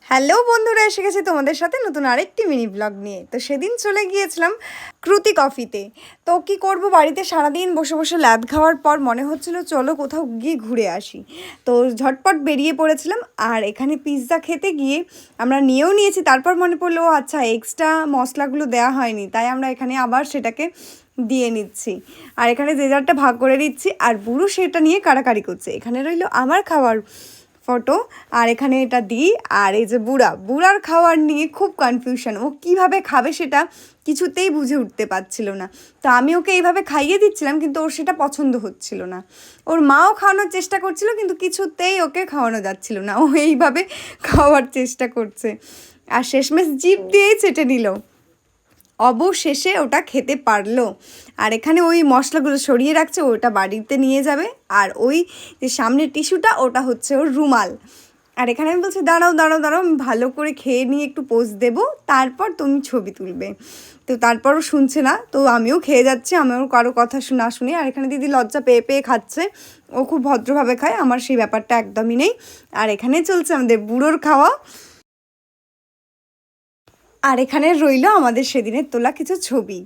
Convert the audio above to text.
Hello বন্ধুরা, এসে গেছি তোমাদের সাথে নতুন আরেকটি মিনি ব্লগ নিয়ে। তো সেদিন চলে গিয়েছিলাম ক্রুতি কফিতে। তো কি করব, বাড়িতে সারাদিন বসে বসে ল্যাদ খাওয়ার পর মনে হচ্ছিল চলো কোথাও গিয়ে ঘুরে আসি। তো ঝটপট বেরিয়ে পড়েছিলাম। আর এখানে পিৎজা খেতে গিয়ে আমরা নিয়েও নিয়েছি, তারপর মনে পড়লো আচ্ছা এক্সট্রা মশলাগুলো দেওয়া হয়নি, তাই আমরা এখানে আবার সেটাকে দিয়ে নিচ্ছি। আর এখানে যে যারটা ভাগ করে দিচ্ছি, আর বুড়ো সেটা নিয়ে কাড়াকাড়ি করছে। এখানে রইলো আমার খাওয়ার ফটো, আর এখানে এটা দিই। আর এই যে বুড়ার খাওয়ার নিয়ে খুব কনফিউশন, ও কীভাবে খাবে সেটা কিছুতেই বুঝে উঠতে পারছিল না। তো আমি ওকে এইভাবে খাইয়ে দিচ্ছিলাম, কিন্তু ওর সেটা পছন্দ হচ্ছিল না। ওর মাও খাওয়ানোর চেষ্টা করছিল, কিন্তু কিছুতেই ওকে খাওয়ানো যাচ্ছিল না। ও এইভাবে খাওয়ার চেষ্টা করছে, আর শেষমেশ জিভ দিয়েই চেটে নিল। অবশেষে ওটা খেতে পারলো। আর এখানে ওই মশলাগুলো সরিয়ে রাখছে, ওটা বাড়িতে নিয়ে যাবে। আর ওই যে সামনের টিস্যুটা, ওটা হচ্ছে ওর রুমাল। আর এখানে আমি বলছি দাঁড়াও দাঁড়াও দাঁড়াও, আমি ভালো করে খেয়ে নিয়ে একটু পোজ দেবো, তারপর তুমি ছবি তুলবে। তো তারপরও শুনছে না, তো আমিও খেয়ে যাচ্ছি, আমিও কারো কথা না শুনি। আর এখানে দিদি লজ্জা পেয়ে পেয়ে খাচ্ছে, ও খুব ভদ্রভাবে খায়, আমার সেই ব্যাপারটা একদমই নেই। আর এখানে চলছে আমাদের বুড়োর খাওয়া। আর এখানে রইল আমাদের সেদিনের তোলা কিছু ছবি।